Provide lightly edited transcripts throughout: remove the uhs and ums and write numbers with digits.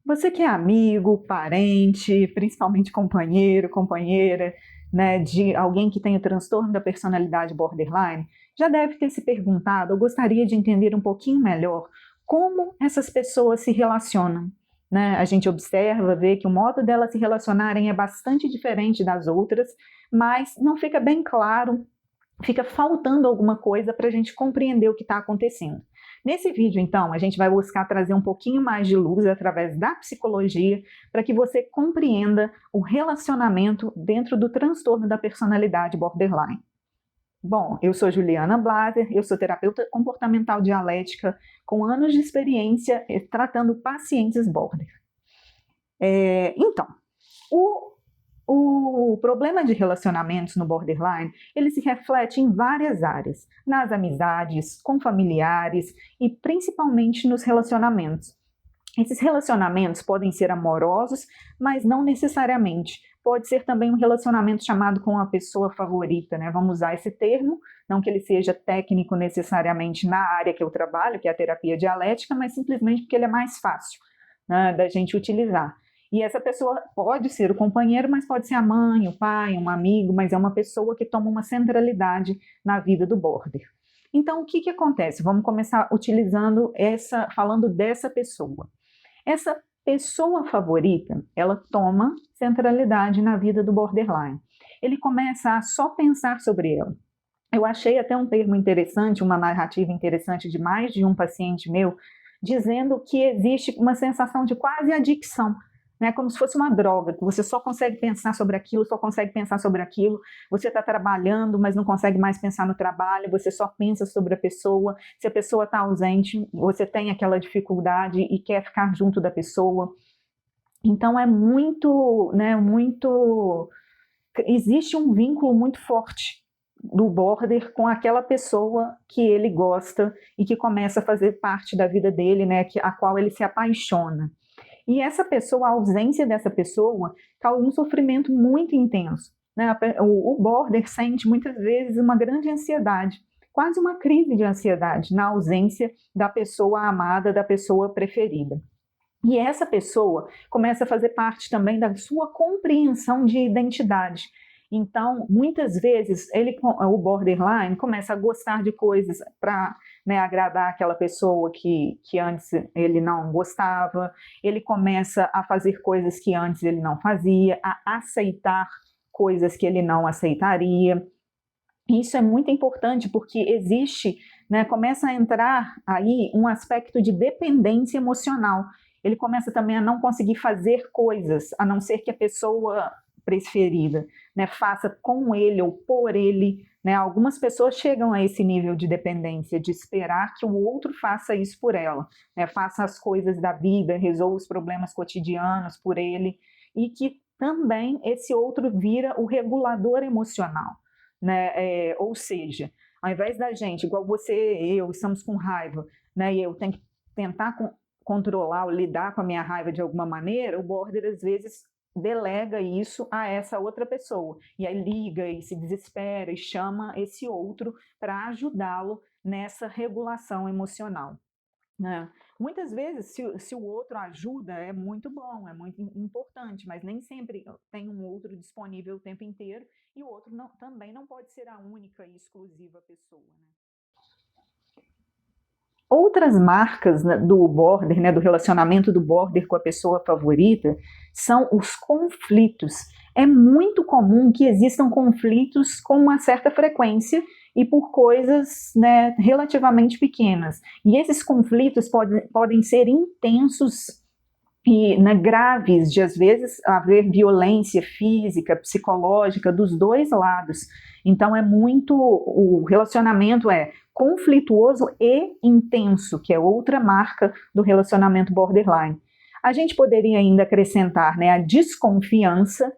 Você que é amigo, parente, principalmente companheiro, companheira, né, de alguém que tem o transtorno da personalidade borderline, já deve ter se perguntado, ou gostaria de entender um pouquinho melhor, como essas pessoas se relacionam, né? A gente observa, vê que o modo delas se relacionarem é bastante diferente das outras, mas não fica bem claro, fica faltando alguma coisa para a gente compreender o que está acontecendo. Nesse vídeo, então, a gente vai buscar trazer um pouquinho mais de luz através da psicologia para que você compreenda o relacionamento dentro do transtorno da personalidade borderline. Bom, eu sou Juliana Blaser, eu sou terapeuta comportamental dialética com anos de experiência tratando pacientes border. Então, o problema de relacionamentos no borderline, ele se reflete em várias áreas, nas amizades, com familiares e principalmente nos relacionamentos. Esses relacionamentos podem ser amorosos, mas não necessariamente. Pode ser também um relacionamento chamado com a pessoa favorita, né? Vamos usar esse termo, não que ele seja técnico necessariamente na área que eu trabalho, que é a terapia dialética, mas simplesmente porque ele é mais fácil, né, da gente utilizar. E essa pessoa pode ser o companheiro, mas pode ser a mãe, o pai, um amigo, mas é uma pessoa que toma uma centralidade na vida do border. Então, o que acontece? Vamos começar falando dessa pessoa. Essa pessoa favorita, ela toma centralidade na vida do borderline. Ele começa a só pensar sobre ela. Eu achei até um termo interessante, uma narrativa interessante de mais de um paciente meu, dizendo que existe uma sensação de quase adicção, né? Como se fosse uma droga, que você só consegue pensar sobre aquilo, você está trabalhando, mas não consegue mais pensar no trabalho, você só pensa sobre a pessoa, se a pessoa está ausente, você tem aquela dificuldade e quer ficar junto da pessoa. Então é existe um vínculo muito forte do border com aquela pessoa que ele gosta e que começa a fazer parte da vida dele, né, a qual ele se apaixona. E essa pessoa, a ausência dessa pessoa, causa um sofrimento muito intenso, né? O border sente muitas vezes uma grande ansiedade, quase uma crise de ansiedade na ausência da pessoa amada, da pessoa preferida. E essa pessoa começa a fazer parte também da sua compreensão de identidade. Então, muitas vezes, o borderline começa a gostar de coisas para, né, agradar aquela pessoa que antes ele não gostava, ele começa a fazer coisas que antes ele não fazia, a aceitar coisas que ele não aceitaria. Isso é muito importante porque existe, né, começa a entrar aí um aspecto de dependência emocional. Ele começa também a não conseguir fazer coisas, a não ser que a pessoa preferida, né, faça com ele ou por ele, né? Algumas pessoas chegam a esse nível de dependência, de esperar que o outro faça isso por ela, né, faça as coisas da vida, resolva os problemas cotidianos por ele, e que também esse outro vira o regulador emocional, né? Ou seja, ao invés da gente, igual você e eu, estamos com raiva, né, e eu tenho que tentar controlar ou lidar com a minha raiva de alguma maneira, o border às vezes delega isso a essa outra pessoa, e aí liga e se desespera e chama esse outro para ajudá-lo nessa regulação emocional, né? Muitas vezes, se o outro ajuda, é muito bom, é muito importante, mas nem sempre tem um outro disponível o tempo inteiro, e o outro também não pode ser a única e exclusiva pessoa, né? Outras marcas, né, do border, né, do relacionamento do border com a pessoa favorita, são os conflitos. É muito comum que existam conflitos com uma certa frequência e por coisas, né, relativamente pequenas. E esses conflitos podem ser intensos e, né, graves, de às vezes haver violência física, psicológica dos dois lados. Então o relacionamento é conflituoso e intenso, que é outra marca do relacionamento borderline. A gente poderia ainda acrescentar, né, a desconfiança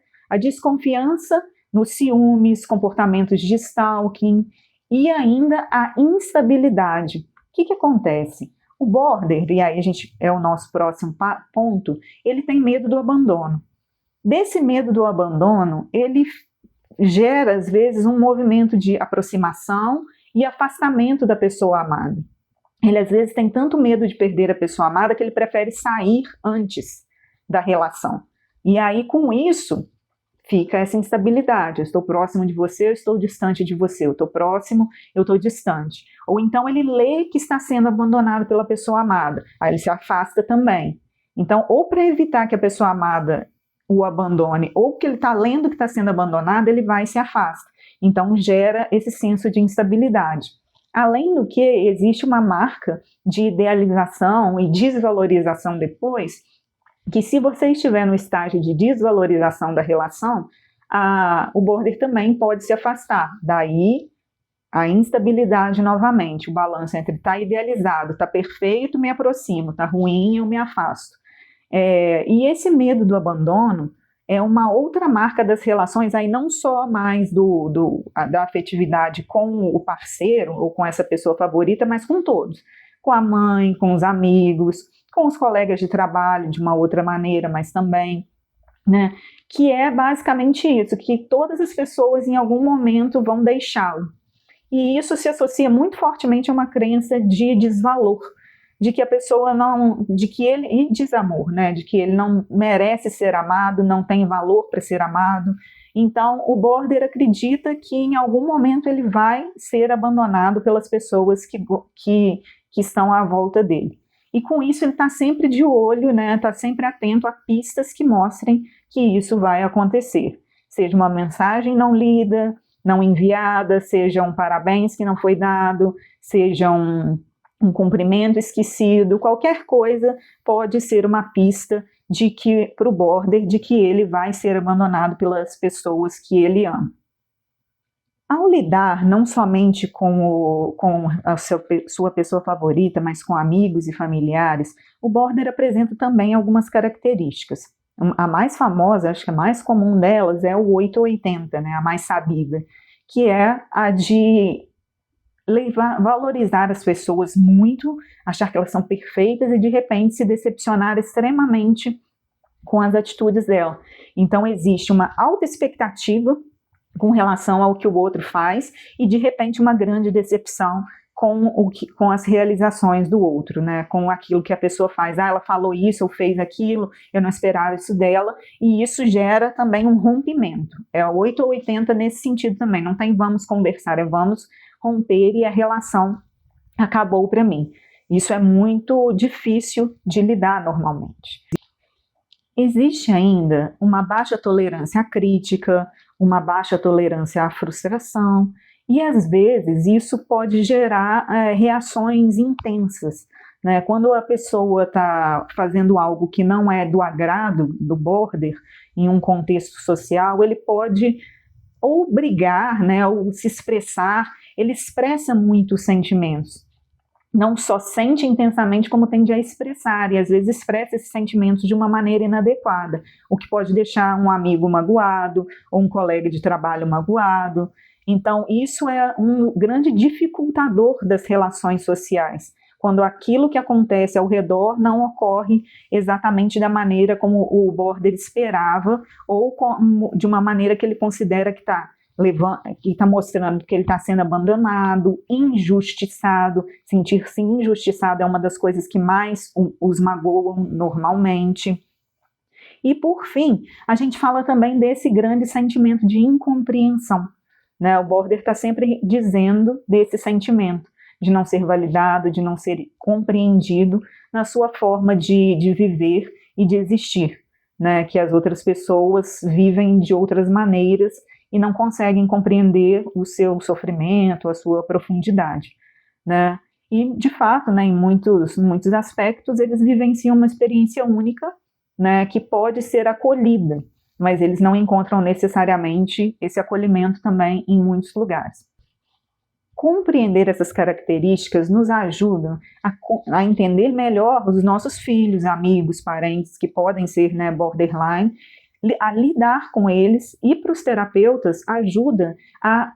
nos ciúmes, comportamentos de stalking e ainda a instabilidade. O que acontece? O border, e aí é o nosso próximo ponto, ele tem medo do abandono. Desse medo do abandono, ele gera, às vezes, um movimento de aproximação e afastamento da pessoa amada. Ele, às vezes, tem tanto medo de perder a pessoa amada que ele prefere sair antes, da relação. E aí, com isso, fica essa instabilidade. Eu estou próximo de você, eu estou distante de você. Eu estou próximo, eu estou distante. Ou então ele lê que está sendo abandonado pela pessoa amada. Aí ele se afasta também. Então, ou para evitar que a pessoa amada o abandone, ou porque ele está lendo que está sendo abandonado, ele vai e se afasta. Então, gera esse senso de instabilidade. Além do que, existe uma marca de idealização e desvalorização depois, que se você estiver no estágio de desvalorização da relação, o border também pode se afastar. Daí, a instabilidade novamente, o balanço entre tá idealizado, tá perfeito, me aproximo, tá ruim, eu me afasto. E esse medo do abandono é uma outra marca das relações, aí não só mais da afetividade com o parceiro ou com essa pessoa favorita, mas com todos. Com a mãe, com os amigos, com os colegas de trabalho de uma outra maneira, mas também, né? Que é basicamente isso, que todas as pessoas em algum momento vão deixá-lo. E isso se associa muito fortemente a uma crença de desvalor, de que a pessoa não, de que ele, e desamor, né, de que ele não merece ser amado, não tem valor para ser amado. Então, o border acredita que em algum momento ele vai ser abandonado pelas pessoas que estão à volta dele. E com isso ele está sempre de olho, né, está sempre atento a pistas que mostrem que isso vai acontecer. Seja uma mensagem não lida, não enviada, seja um parabéns que não foi dado, seja um cumprimento esquecido, qualquer coisa pode ser uma pista de que para o border de que ele vai ser abandonado pelas pessoas que ele ama. Ao lidar não somente com a sua pessoa favorita, mas com amigos e familiares, o border apresenta também algumas características. A mais famosa, acho que a mais comum delas é o 880, né, a mais sabida, que é a de valorizar as pessoas muito, achar que elas são perfeitas e de repente se decepcionar extremamente com as atitudes dela. Então existe uma alta expectativa com relação ao que o outro faz e de repente uma grande decepção com as realizações do outro, né? Com aquilo que a pessoa faz. Ela falou isso, ou fez aquilo, eu não esperava isso dela, e isso gera também um rompimento. É 8 ou 80 nesse sentido também, não tem vamos conversar, é vamos romper e a relação acabou para mim. Isso é muito difícil de lidar normalmente. Existe ainda uma baixa tolerância à crítica, uma baixa tolerância à frustração, e às vezes isso pode gerar reações intensas, né? Quando a pessoa está fazendo algo que não é do agrado do border, em um contexto social, ele pode ou brigar, né, ou se expressar, ele expressa muito os sentimentos. Não só sente intensamente, como tende a expressar, e às vezes expressa esses sentimentos de uma maneira inadequada, o que pode deixar um amigo magoado, ou um colega de trabalho magoado. Então, isso é um grande dificultador das relações sociais, quando aquilo que acontece ao redor não ocorre exatamente da maneira como o border esperava, ou de uma maneira que ele considera que está mostrando que ele está sendo abandonado, injustiçado. Sentir-se injustiçado é uma das coisas que mais os magoam normalmente. E, por fim, a gente fala também desse grande sentimento de incompreensão, né? O border está sempre dizendo desse sentimento de não ser validado, de não ser compreendido na sua forma de viver e de existir, né? Que as outras pessoas vivem de outras maneiras e não conseguem compreender o seu sofrimento, a sua profundidade, né? E, de fato, né, em muitos aspectos, eles vivenciam uma experiência única, né, que pode ser acolhida, mas eles não encontram necessariamente esse acolhimento também em muitos lugares. Compreender essas características nos ajuda a entender melhor os nossos filhos, amigos, parentes que podem ser, né, borderline, a lidar com eles, e para os terapeutas ajuda a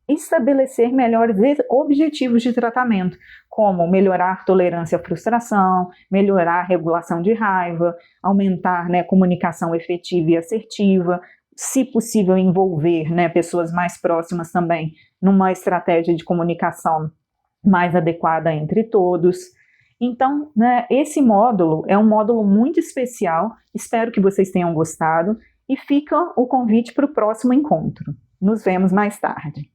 estabelecer melhores objetivos de tratamento, como melhorar a tolerância à frustração, melhorar a regulação de raiva, aumentar, né, comunicação efetiva e assertiva, se possível envolver, né, pessoas mais próximas também numa estratégia de comunicação mais adequada entre todos. Então, né, esse módulo é um módulo muito especial, espero que vocês tenham gostado, e fica o convite para o próximo encontro. Nos vemos mais tarde.